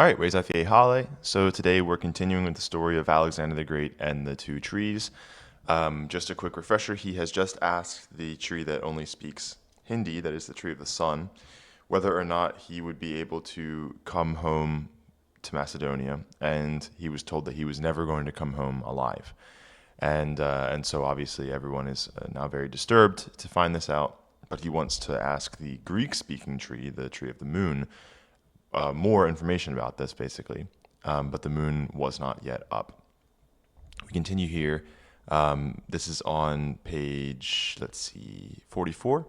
All right, Weizafie Hale. So today we're continuing with the story of Alexander the Great and the two trees. Just a quick refresher, he has just asked the tree that only speaks Hindi, that is the tree of the sun, whether or not he would be able to come home to Macedonia, and he was told that he was never going to come home alive. And so obviously everyone is now very disturbed to find this out, but he wants to ask the Greek-speaking tree, the tree of the moon, more information about this, basically. But the moon was not yet up. We continue here. This is on page, 44.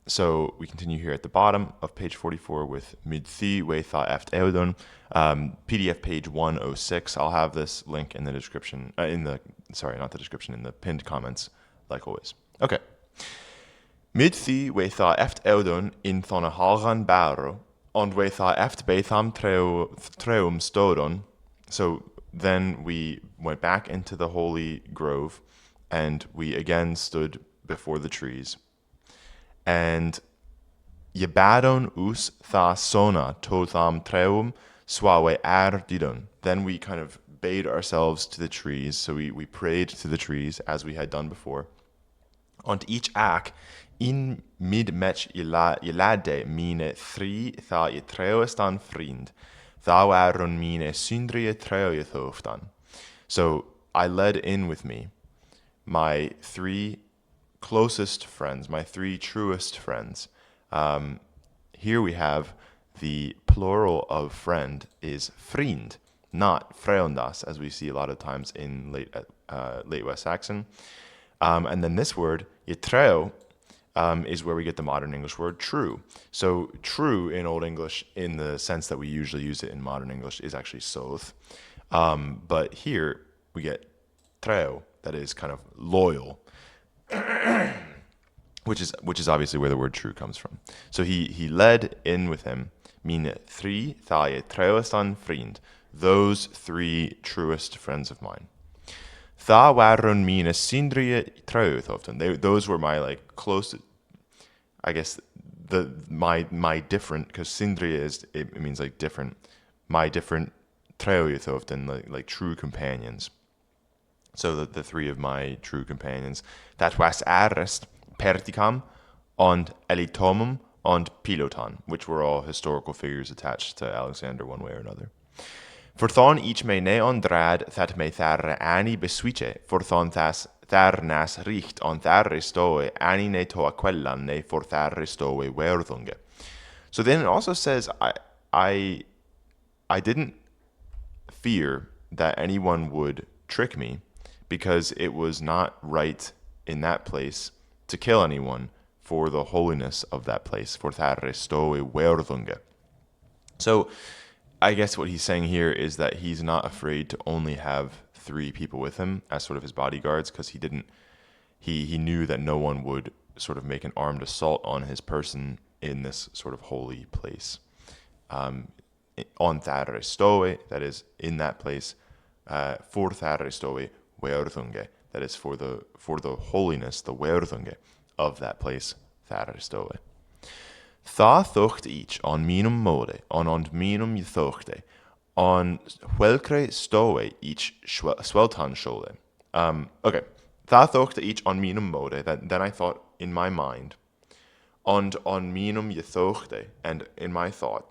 So we continue here at the bottom of page 44 with Midthi Weitha Eft Eudon, PDF page 106. I'll have this link in the description, in the pinned comments, like always. Okay. Midthi weitha eft eudon in thona halgan baro, and weitha eft betham treum stodon. So then we went back into the holy grove, and we again stood before the trees. And yebadon us tha sona totham treum swawe ardidon. Then we kind of bade ourselves to the trees, so we prayed to the trees as we had done before. Und each ak in mid-match ilade mine thri tha I treoestan friend, thou aron mine syndrie treoethoftan. So I led in with me my three closest friends, my three truest friends. Here we have the plural of friend is friend, not freundas, as we see a lot of times in late West Saxon. And then this word, yetreo, is where we get the modern English word true. So true in Old English, in the sense that we usually use it in modern English, is actually soth. But here we get treo, that is kind of loyal, which is obviously where the word true comes from. So he led in with him, mine thri thae treoestan friend, those three truest friends of mine. Tha waron mine syndrie treoethoftan. Those were my closest, I guess, my different, because syndrie it means different, my different treoethoftan, like true companions. So the three of my true companions, that was Arist, Perticam, and Elitomum, and Pilotan, which were all historical figures attached to Alexander one way or another. Forthon each me neon drad that me tharre ani beswiche, forthon thas tharnas richt on tharristoe ani ne toa quellan ne for tharristoe werthunge. So then it also says I didn't fear that anyone would trick me, because it was not right in that place to kill anyone for the holiness of that place, for tharristoe werthunge. So I guess what he's saying here is that he's not afraid to only have three people with him as sort of his bodyguards, because he knew that no one would sort of make an armed assault on his person in this sort of holy place. On tharristoe, that is in that place, for tharristoe werthunge, that is for the holiness, the werthunge of that place, tharristoe. Tha thucht each on minum mode, on minum thuchte, on huelcre stoe each sweltan shole. Okay. Tha thuchte each on minum mode, then I thought in my mind, on minum thuchte, and in my thought,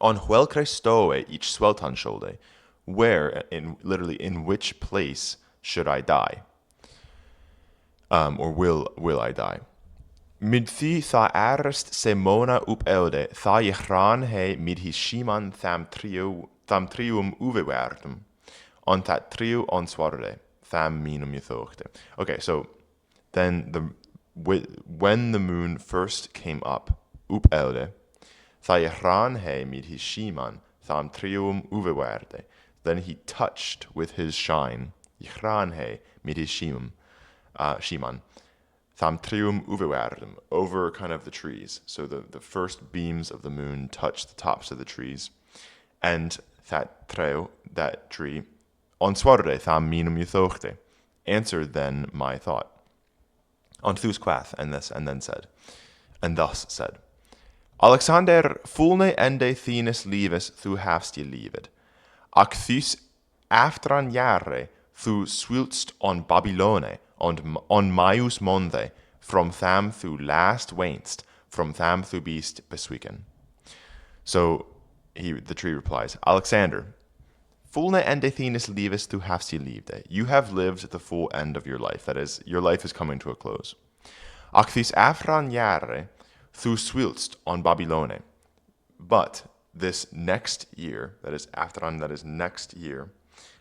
on huelcre stoe each sweltan shole, where, literally in which place should I die? Or will I die? Midthi tha arist semona up elde, tha jechran he mid his shiman tham trium uvewertum, on that trio on swarde, tham minum ythochte. Okay, so then when the moon first came up, up elde, tha jechran he mid his shiman tham trium uvewerde, then he touched with his shine, jechran he mid his shiman, tham trium uvewerdum, over kind of the trees. So the first beams of the moon touch the tops of the trees. And that tree, on swarde tham minum ythochte, answered then my thought. On thus quath, and thus said, Alexander fulne ende thines lives thu hast je livet. Ac thys aftran jare thu swilst on Babylone on maius monde from tham thu last wainst from tham thu beast beswiken. So the tree replies, Alexander, fulne ende thines lives thu hast je lived. You have lived the full end of your life. That is, your life is coming to a close. Ac thys afran jare thu swilst on Babylone. But this next year, that is aftran, that is next year,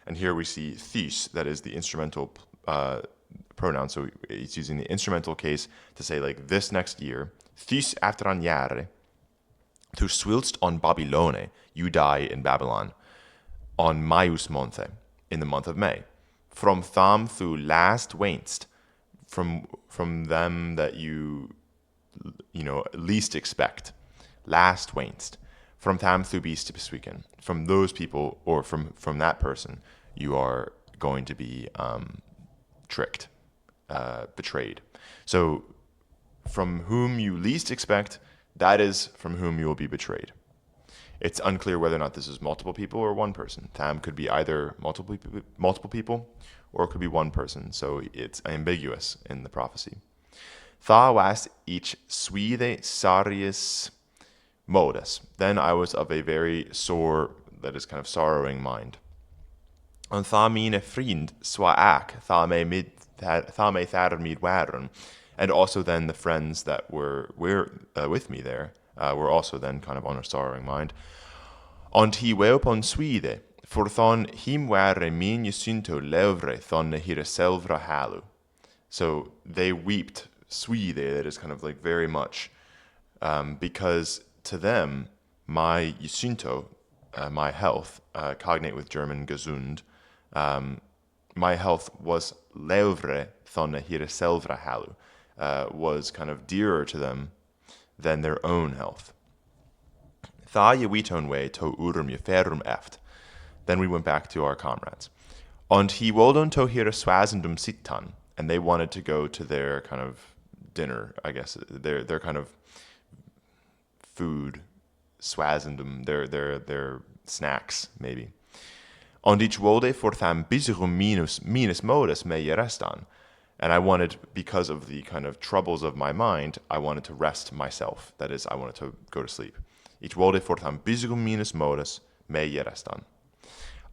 and here we see thys, that is the instrumental pronoun, so it's using the instrumental case to say like this next year, thys aftran jare, thu swilst on Babylone, you die in Babylon, on Maius Monte, in the month of May. From tham thu last wainst, from them that you least expect, last wainst. From tham thu beast beswiken. From those people, or from that person, you are going to be tricked, betrayed. So from whom you least expect, that is from whom you will be betrayed. It's unclear whether or not this is multiple people or one person. Tham could be either multiple people, or it could be one person. So it's ambiguous in the prophecy. Tha was each swede sarius modus. Then I was of a very sore, that is kind of sorrowing mind. And tha mine vriend swa ak, tha me thar mid waren. And also then the friends that were with me there were also then kind of on a sorrowing mind. Und he weopon swede, for thon him ware min jesynto levre thon hire selvra halu. So they wept swede, that is kind of like very much, because to them, my jesynto, my health, cognate with German gesund, my health was levre thon hire selvra halu, was kind of dearer to them than their own health. Tha je witon way to urum je ferum eft. Then we went back to our comrades. Und he woldon to hire swazendum sittan, and they wanted to go to their kind of dinner, I guess, their kind of food, swazendum, their snacks, maybe. Und ich wolde for tham bisirum minus modus me restan. And I wanted, because of the kind of troubles of my mind, I wanted to rest myself. That is, I wanted to go to sleep. Ich wolde for tham bisirum minus modus me restan.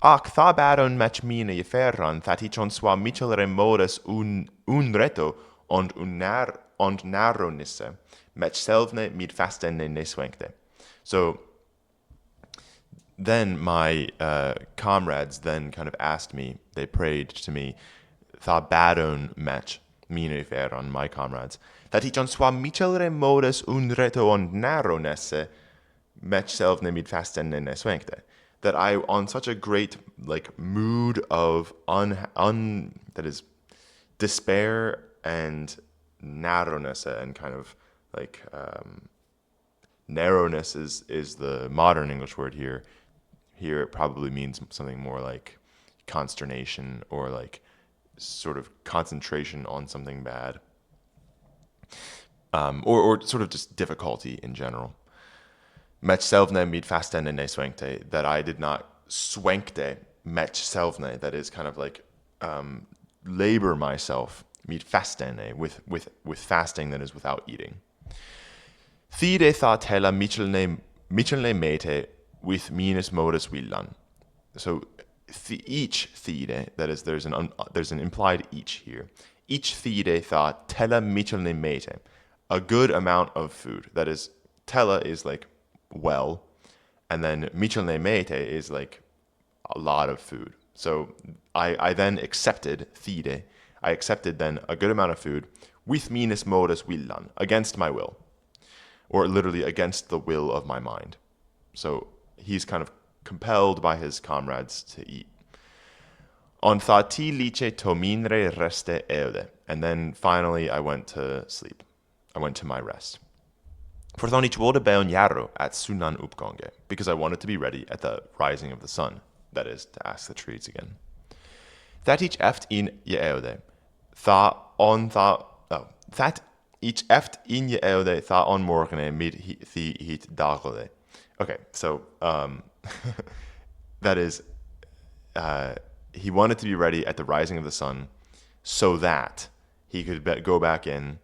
Ac tha baron mech mine je ferran, that ich on swa michelere modus un reto und narronisse, mech selvne mid fastenne ne swenkte. So then my comrades then kind of asked me, they prayed to me, tha baron mech mine ferran, my comrades, that ich on swa michelere modus un reto und narronisse, mech selvne mid fastenne ne swenkte. That I, on such a great like mood of that is despair and narrowness, and kind of like narrowness is the modern English word here. Here it probably means something more like consternation, or like sort of concentration on something bad, or sort of just difficulty in general. Mech selvne mid fastenne ne swenkte, that I did not swenkte mech selvne, that is kind of like labor myself, mid fastenne, with fasting, that is without eating. Thide tha tella michelne mete with minus modus villan. So each thide, that is, there's an implied each here. Each thide tha tella michelne mete, a good amount of food. That is, tella is like well, and then michelne mete is like a lot of food. So I then accepted thide. I accepted then a good amount of food with minus modus villan, against my will, or literally against the will of my mind. So he's kind of compelled by his comrades to eat. On thati lice tominre reste eude, and then finally I went to sleep. I went to my rest. For thon ich wolde beon jarro at sunan uppgånge, because I wanted to be ready at the rising of the sun. That is, to ask the trees again. That ich eft in je eude, that each eft in je elde tha on morgen mid the heat dagole. Okay, so that is, he wanted to be ready at the rising of the sun so that he could go back in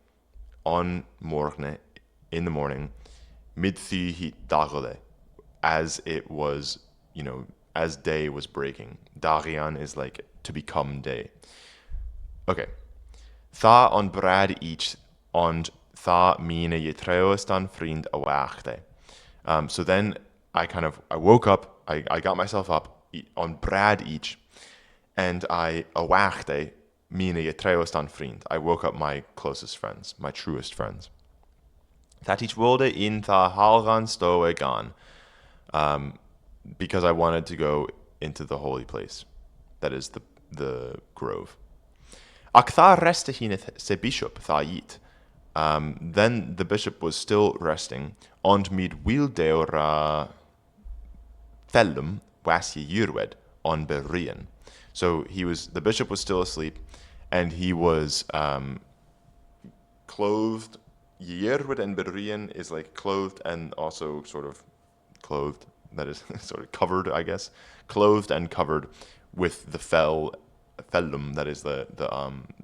on morgen, in the morning, mid the heat dagole, as it was, as day was breaking. Dagian is like to become day. Okay. Tha on brad each on tha mine je trouwest dan vriend awachte. So then I woke up, I got myself up on brad each, and I awachte mine je trouwest dan vriend. I woke up my closest friends, my truest friends. That each wilde in tha halgan stowe gan, because I wanted to go into the holy place, that is the grove. Ac tha resta hineth se bishop tha yit. Then the bishop was still resting, ond mid wildeura fellum was ye yurwed on Berian. So the bishop was still asleep, and he was clothed. Yurwed and Berian is like clothed and also sort of clothed. That is sort of covered, I guess. Clothed and covered with the fellum, that is the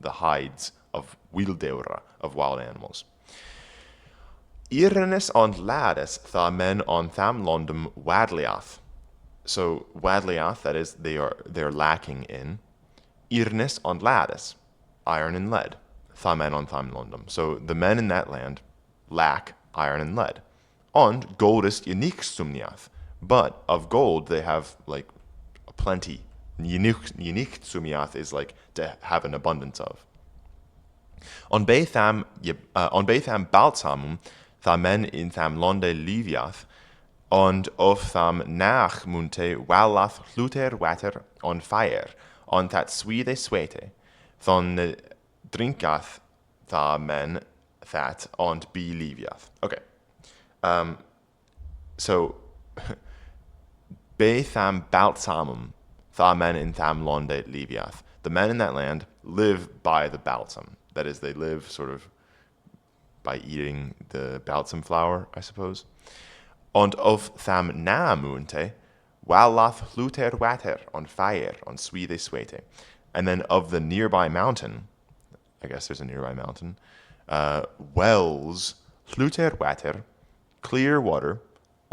hides of wildeura, of wild animals. Irenes on lades tha men on tham londum wadliath. So wadliath, that is, they're lacking in. Irnes on lades, iron and lead. Tha men on tham londum. So the men in that land lack iron and lead. Und gold is unique sumniath. But of gold they have like plenty. Unique sumiath is like to have an abundance of. On Betham balsamum tha men in tham londe liviath, und of tham nach munte wallath hluter water on fire, on that swede swete, thon drinkath tha men that on be liviath. Okay. So Betham balsamum tha men in tham londe liviath. The men in that land live by the balsam. That is, they live sort of by eating the balsam flower, I suppose. Und of tham na munte, wallath hluter water on fire, on swede swete. And then of the nearby mountain, I guess there's a nearby mountain, wells hluter water, clear water,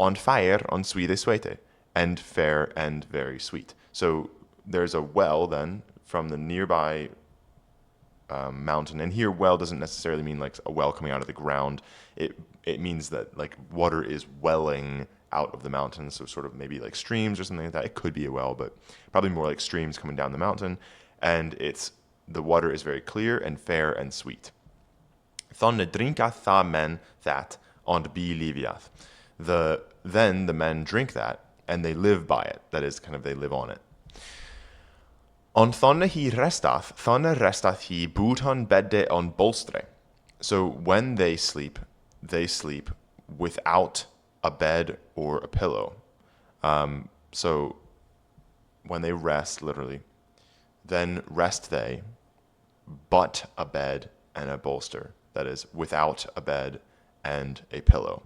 on fire, on swede swete, and fair and very sweet. So there's a well then from the nearby mountain, and here well doesn't necessarily mean like a well coming out of the ground. It means that like water is welling out of the mountain, so sort of maybe like streams or something like that. It could be a well, but probably more like streams coming down the mountain, and the water is very clear and fair and sweet. Thonne drinkath tha men that ond bi liviath. Then the men drink that, and they live by it. That is, kind of, they live on it. On thonne hi restath hi bouton bedde on bolstre. So when they sleep without a bed or a pillow. So when they rest, literally, then rest they, but a bed and a bolster. That is, without a bed and a pillow.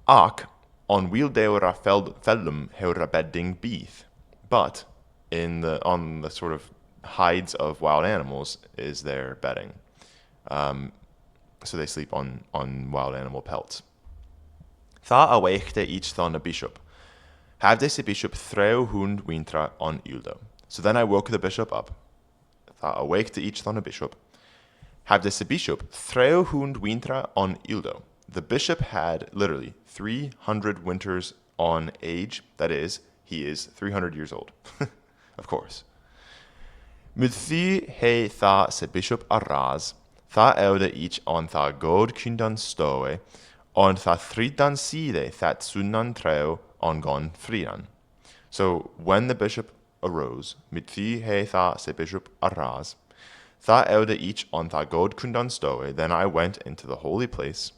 Ac on wildeura fellum heura bedding beeth. But on the sort of hides of wild animals is their bedding. So they sleep on wild animal pelts. Tha awachte each thon a bishop. Have this a bishop threu hund wintra on ildo. So then I woke the bishop up. Tha awachte each thon a bishop. Have this a bishop threu hund wintra on ildo. The bishop had literally 300 winters on age. That is, he is 300 years old. Of course. Mid thi he tha se bishop arras, tha eude each on tha god kundan stoe, on tha thridan side that sunan treo on gon frian. So when the bishop arose, mid thi he tha se bishop arras, tha eude each on tha god kundan stoe, then I went into the holy place,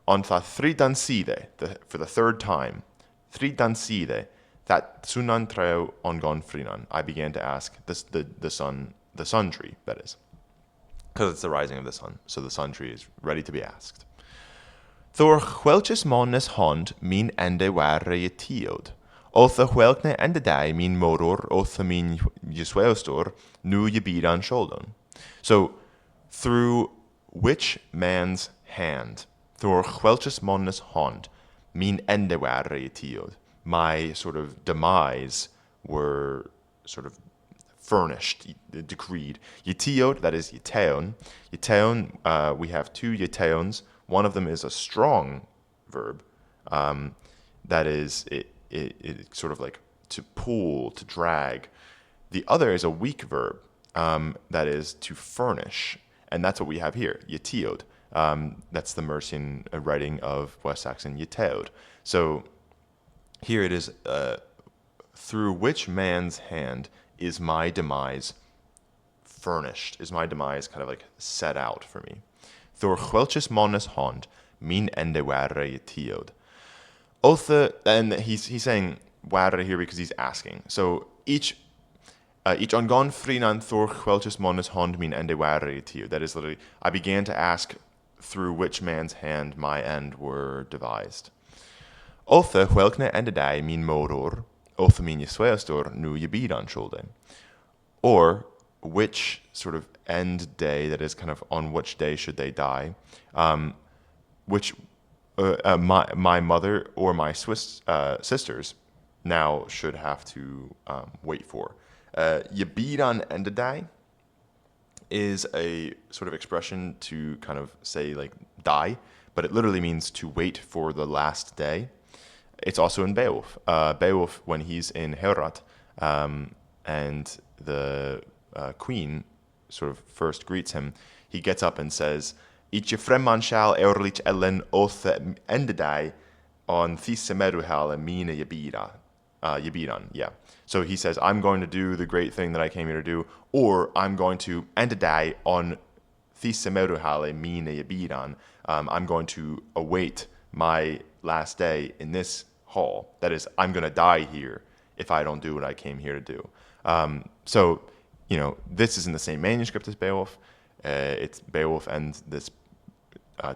on tha thridan side, for the third time, thridan side, that sunan treo on gon frinan. I began to ask the sun tree, that is. because it's the rising of the sun. So the sun tree is ready to be asked. Thor chwelchus monas hond min ende ware yetiod. Otha chwelkne ende dai min moror, otha min jesweostor, nu yebidan sholdon. So, through which man's hand, Thor chwelchus monas hond, min ende ware yetiod. My sort of demise were sort of furnished, decreed. Yetiod, that is yeteon. Yeteon, we have two yeteons. One of them is a strong verb. That is, it sort of like to pull, to drag. The other is a weak verb. That is to furnish. And that's what we have here, yetiod. That's the Mercian writing of West Saxon yeteod. So here it is, through which man's hand is my demise furnished? Is my demise kind of like set out for me? Thor chwelchus monas hond, min ende ware yetiod. Otha, and he's saying ware here because he's asking. So each ongon frinan Thor chwelchus monas hond min ende ware yetiod. That is literally, I began to ask through which man's hand my end were devised. Otha chwelkne ende dai min moror, otha min jesweostor nu yebidan shoulden. Or which sort of end day, that is kind of on which day should they die, which my mother or my Swiss sisters now should have to wait for. Yebidan endedai is a sort of expression to kind of say like die, but it literally means to wait for the last day. It's also in Beowulf. Beowulf, when he's in Heorot, and the queen sort of first greets him, he gets up and says, "Itje fremman shall eorlich ellen oth endedai on thisemeruhal mina yebira." Yebiran, yeah. So he says, I'm going to do the great thing that I came here to do, or I'm going to endedai on thisemeruhale mina yebiran. I'm going to await my last day in this hall. That is, I'm going to die here if I don't do what I came here to do. So, this is in the same manuscript as Beowulf. It's Beowulf and this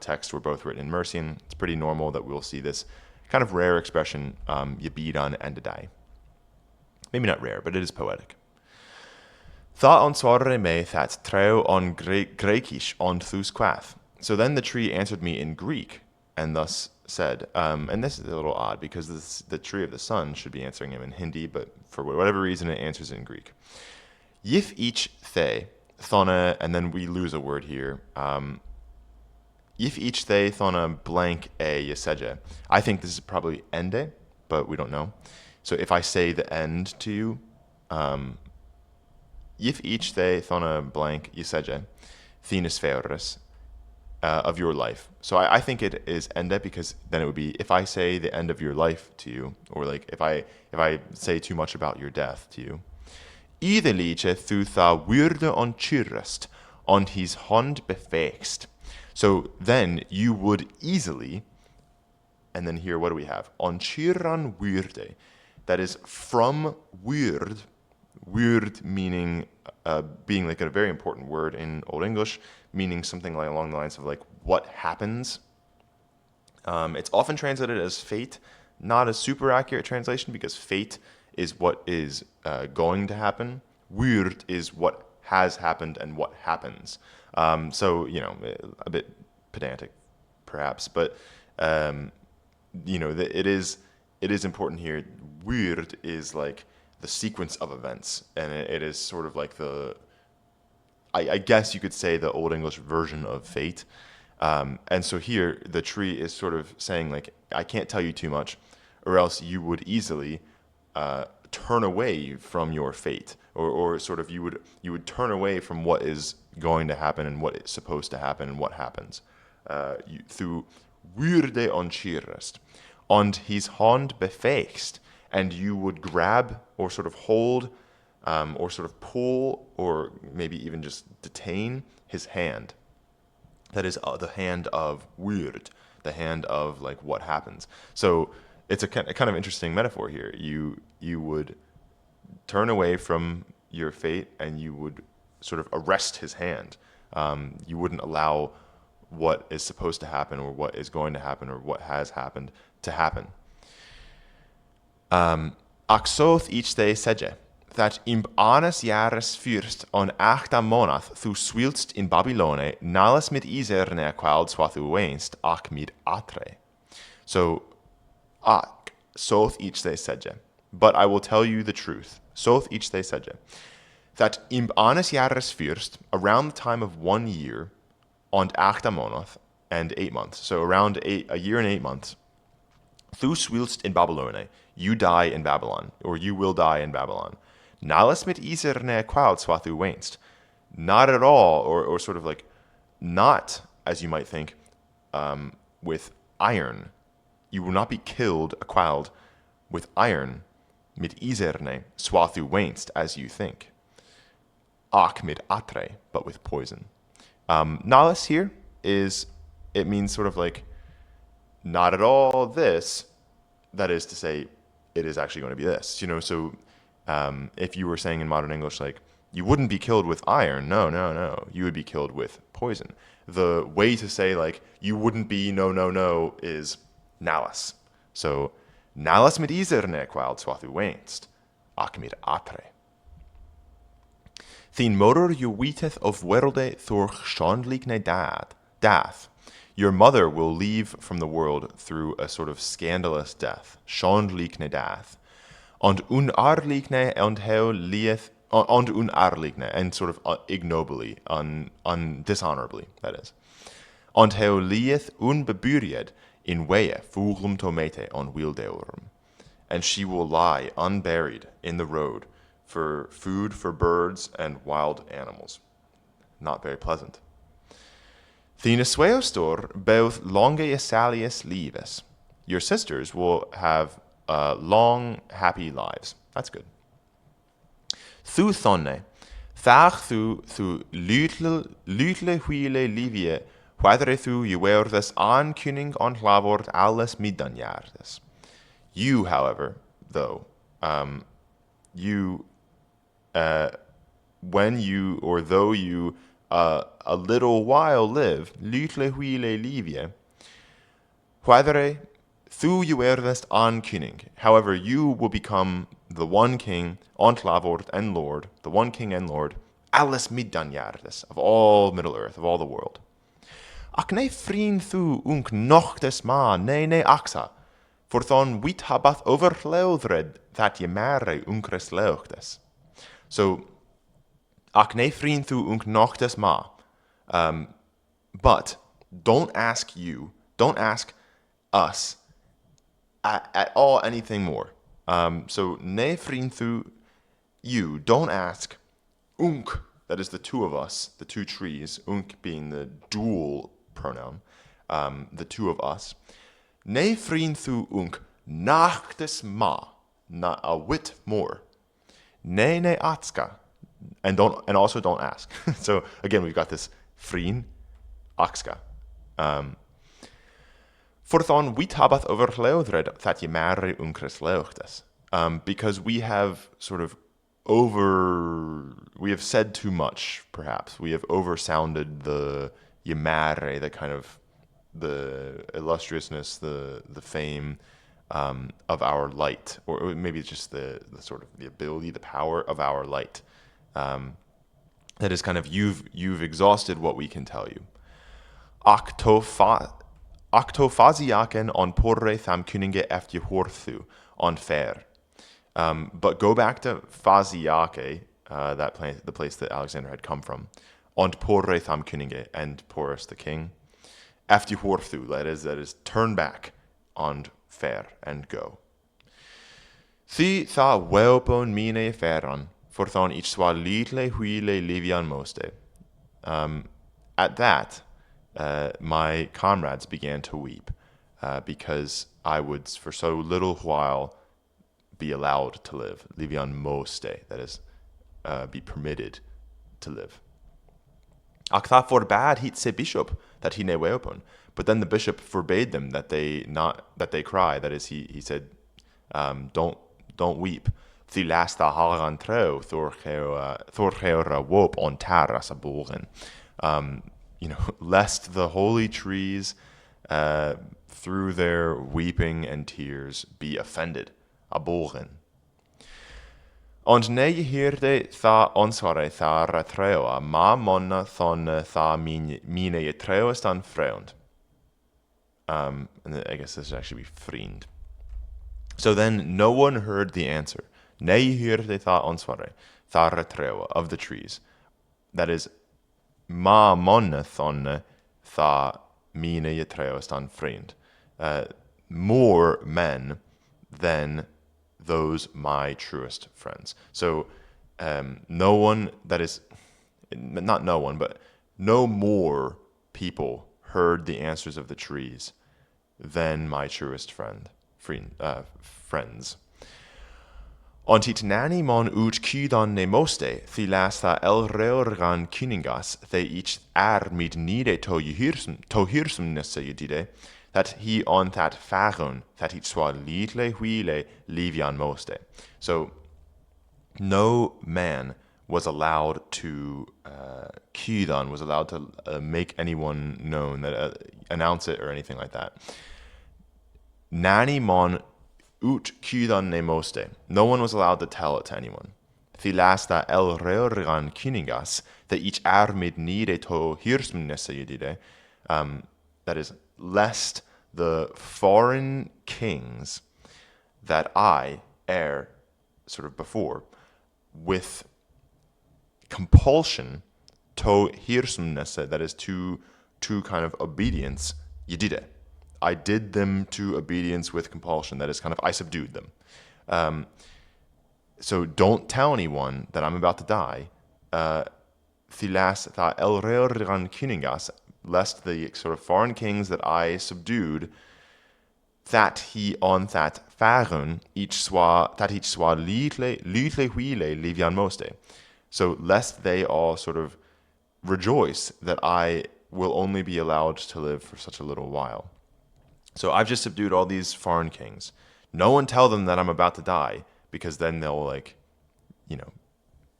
text were both written in Mercian. It's pretty normal that we'll see this kind of rare expression, yebidan endedai. Maybe not rare, but it is poetic. Tha on sorre me that treo on Grekish on thus quath. So then the tree answered me in Greek, and thus said, and this is a little odd because the tree of the sun should be answering him in Hindi, but for whatever reason it answers in Greek. Yif each the thona, and then we lose a word here. Yif each the thona blank a yeseje. I think this is probably ende, but we don't know. So if I say the end to you, yif each the thona blank yeseje, thenis feoris, of your life. So I think it is ende because then it would be if I say the end of your life to you, or like if I say too much about your death to you. Iderliche thu tha wyrde on chyrrest, on his hond befäxt. So then you would easily, and then here what do we have? On chirran wyrde. That is from wyrd. Wyrd meaning being like a very important word in Old English, meaning something like along the lines of like what happens. It's often translated as fate, not a super accurate translation because fate is what is going to happen. Wyrd is what has happened and what happens. So, a bit pedantic perhaps, but, it is important here. Wyrd is like the sequence of events, and it is sort of like I guess you could say the Old English version of fate. And so here the tree is sort of saying like, I can't tell you too much, or else you would easily turn away from your fate, or sort of you would turn away from what is going to happen and what is supposed to happen and what happens. Through würde on chirrest, und his hand befäxt, and you would grab or sort of hold or sort of pull or maybe even just detain his hand. That is the hand of wyrd, the hand of like what happens. So it's a kind of interesting metaphor here. You would turn away from your fate and you would sort of arrest his hand. You wouldn't allow what is supposed to happen or what is going to happen or what has happened to happen. Axoth each day sedje, that im anes jares fürst on 8 monath thu swilst in Babylone, nalles mit iserne quald swathu wenst, ach mit atre. So, ak, soth each day sedje. But I will tell you the truth. Soth each day sedje. That im anes jares fürst, around the time of 1 year, on 8 monath, and 8 months. So around a year and 8 months, thu swilst in Babylone, you die in Babylon, or you will die in Babylon. Nales mit iserne quaud swathu wenst. Not at all, or sort of like, not, as you might think, with iron. You will not be killed, a quaud, with iron, mit iserne swathu wenst, as you think. Ach mit atre, but with poison. Nales here it means sort of like, not at all this, that is to say, it is actually going to be this. So if you were saying in modern English, like, you wouldn't be killed with iron, no, you would be killed with poison. The way to say, like, you wouldn't be no, is nalas. So, nalas mit iserne quald swathu wenst, ac mit atre. Thine motor you weeteth of werde thor shandlikne dath. Your mother will leave from the world through a sort of scandalous death, shandlikne dath. Und unarlikne und heu lieth, und unarlikne, and sort of ignobly, dishonorably, that is. Und heu lieth unbeburied in weye fuglum tomete on wildeorum. And she will lie unburied in the road for food for birds and wild animals. Not very pleasant. Thine sueostor both longe essalius lives. Your sisters will have long, happy lives. That's good. Thu thonne, thach thu lutle huile livie, whether thu juerdes aankuning on lavord alles middanjaardes. You, however, though, when you, or though you, a little while live, lutle huile livie, whether thu juerdes aankuning. However, you will become the one king, ontlavord and lord, the one king and lord, alles middanjaardes, of all Middle Earth, of all the world. Ac ne vriend thu unk nochtes ma, ne axa, for thon wit habath overleudred that je mare unkres leuchtes. So, ac ne vriend thu unk nochtes ma, but don't ask us at all anything more. So ne vriend thu, you, don't ask unk, that is the two of us, the two trees, unk being the dual pronoun, the two of us. Ne vriend thu unk nachtes ma, not a whit more. Ne atska, and also don't ask. So again, we've got this vriend, akska. Forthon wit habath overleudred that je mare unkres leuchtes. Because we have sort of we have said too much, perhaps. We have oversounded the yemare, the kind of the illustriousness, the fame of our light, or maybe it's just the sort of the ability, the power of our light. That is kind of you've exhausted what we can tell you. Octophaziaken on porre tham kuninge efter horthu on fair. But go back to Phaziake, the place that Alexander had come from, on porre tham kuninge, and Porus the king. Efter horthu, that is turn back on fair and go. Thi tha welpon mine feron, for thon ich swa litle huile livian moste. At that, my comrades began to weep, because I would for so little while be allowed to live, livian moste, that is, be permitted to live. Ac tha forbade hit se bishop that he ne weopon, but then the bishop forbade them that they cry. That is, he said, don't weep. Thi lasta hagan treu thorgeora wop on terras abogen. lest the holy trees, through their weeping and tears, be offended. Abogen. Ond ne hirde tha onsware tha ratreo ma monna thon tha mine treo stan freund. And I guess this should actually be friend. So then no one heard the answer. Ne hirde tha onsware tha ratreo of the trees. That is, ma monna thon tha mine treo stan friend. More men than those my truest friends. So no one, that is, not no one, but no more people heard the answers of the trees than my truest friends. Ontit nani mon ut kydan ne moste, thilasta el reorgan kyningas, they each mid nide to hirsum nesse yedide, that he on that fagun, that each swa lidle huile livian moste. So no man was allowed to kydan, was allowed to make anyone known, that announce it or anything like that. Nani mon ut kydan ne moste. No one was allowed to tell it to anyone. Thilasta el reorgan kyningas, that each mid nide to hirsum nesse yedide, that is, lest the foreign kings that I, sort of before, with compulsion, to hirsumnesse, that is, to kind of obedience, yedide. I did them to obedience with compulsion, that is, kind of, I subdued them. So don't tell anyone that I'm about to die. Thilas tha el reorgan kyningas, lest the sort of foreign kings that I subdued, that he on that fagun each swa lidle huile livian moste. So lest they all sort of rejoice that I will only be allowed to live for such a little while. So I've just subdued all these foreign kings. No one tell them that I'm about to die, because then they'll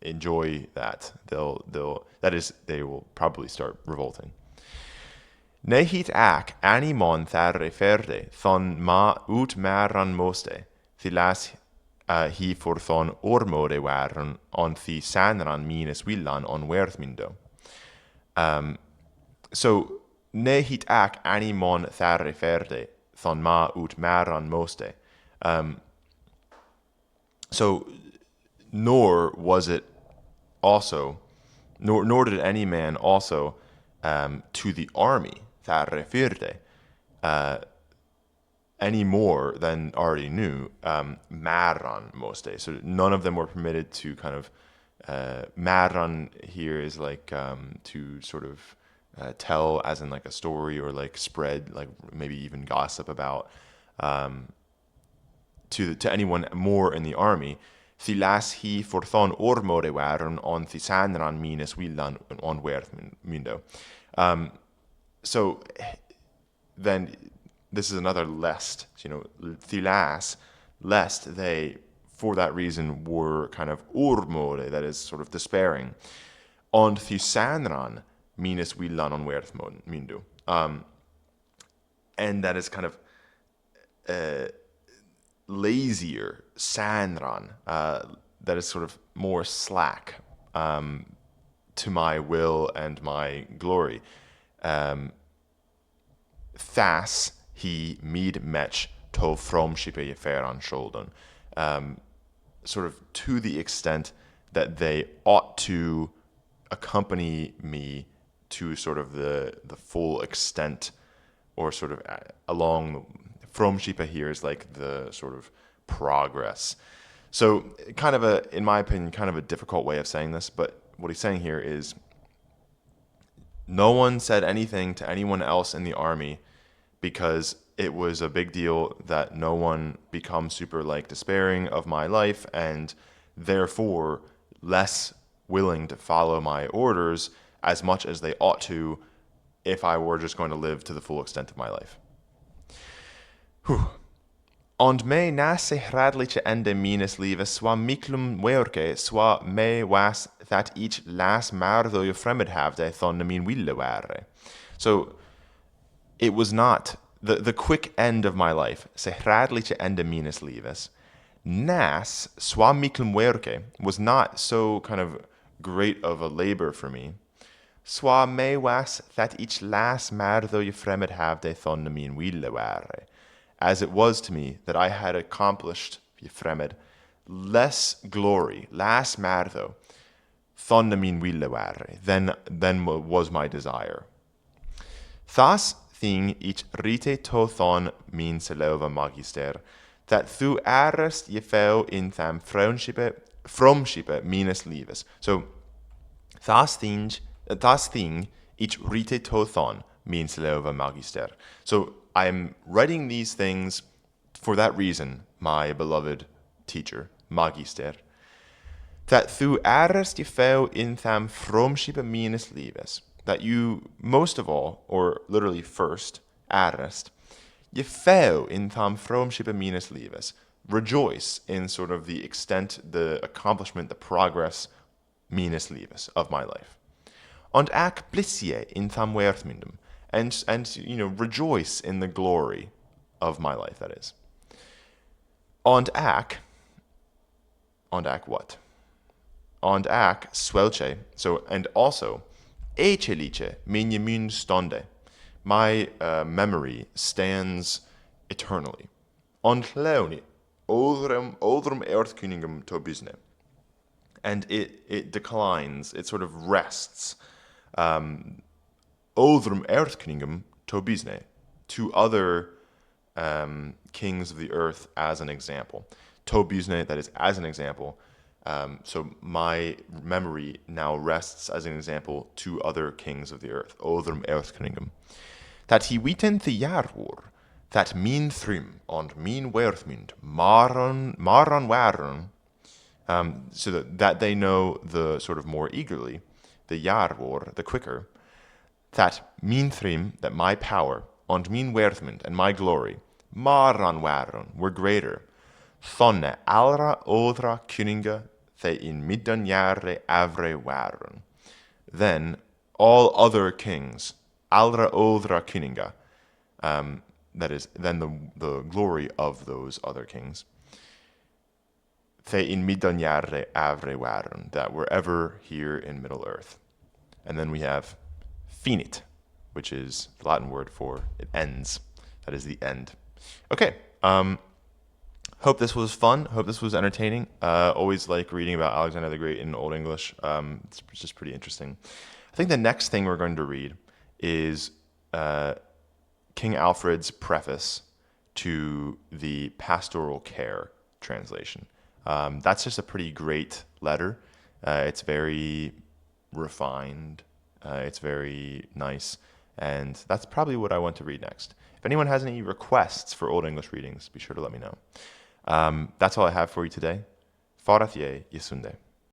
enjoy that. They will probably start revolting. Nehit ac animon tharre ferde, thon ma ut maran moste, thilas he for thon ormode waren on the sanran minus willan on werthmindo. So nehit ac animon tharre ferde, thon ma ut maran moste. So nor was it also, nor did any man also to the army tharre ferde, any more than already knew, maran moste. So none of them were permitted to kind of, maran here is like to sort of tell, as in like a story, or like spread, like maybe even gossip about, to anyone more in the army. Thilas he forthon ormode waren on thisanran minus willan on werthmundo. So then this is another lest, thilas, lest they, for that reason, were kind of ormode, that is sort of despairing, on thisanran minus willan on werthmundo. And that is kind of lazier, sanran, that is sort of more slack to my will and my glory. Thas he mid mech to fromshipe yeferan sholden, sort of to the extent that they ought to accompany me to sort of the full extent, or sort of along. Fromshipe here is like the sort of progress. So kind of in my opinion, kind of a difficult way of saying this, but what he's saying here is no one said anything to anyone else in the army, because it was a big deal that no one become super like despairing of my life, and therefore less willing to follow my orders as much as they ought to if I were just going to live to the full extent of my life. Und me nase hradliche ende minus live swa miklum weorke swa me was that each last mardo your fremmed have de thon min wille ware. So it was not the quick end of my life, se hradliche ende minus lives. Nas swa miklum werke was not so kind of great of a labor for me. Swa me was that each last mardo your fremmed have de thon min wille ware. As it was to me that I had accomplished, fremmed, less glory, last mardo, thon min wille ware, than was my desire. Thus thing each rite to thon min selova magister, that thu arrest je fel in tham fromshippe minus lives. So thus thing each rite to thon min selova magister. So I'm writing these things for that reason, my beloved teacher, magister, that thu arrest je fel in tham fromshippe minus lives, that you most of all, or literally first, arrest, je fel in tham fromshippe minus lives, rejoice in sort of the extent, the accomplishment, the progress minus lives of my life. Und ac blissie in tham werthmundum, and rejoice in the glory of my life, that is. Und ac what? Und ac swelche, so, and also, ecelice minimum stonde, my memory stands eternally. Und leoni, oldrum earthkuningum to bisne, and it declines, it sort of rests, oldrum earthkuningum to bisne, to other kings of the earth as an example. To bisne, that is as an example. So my memory now rests as an example to other kings of the earth. Oldrum earthkuningum. That he witen the jarwor, that min thrym and min werthmund, maron waron, so that they know the sort of more eagerly, the jarwor, the quicker, that min thrym, that my power, and min werthmund, and my glory, maron waron, were greater, thonne alra odra kuninga, the in middan jare avre waron. Then all other kings, alra odra kuninga, that is, then the glory of those other kings, the in middan jare avre waron, that were ever here in Middle Earth. And then we have finit, which is the Latin word for it ends. That is the end. Okay. Hope this was fun. Hope this was entertaining. Always like reading about Alexander the Great in Old English. It's just pretty interesting. I think the next thing we're going to read is King Alfred's preface to the Pastoral Care translation. That's just a pretty great letter. It's very refined. It's very nice. And that's probably what I want to read next. If anyone has any requests for Old English readings, be sure to let me know. That's all I have for you today. Farathye Yesunde.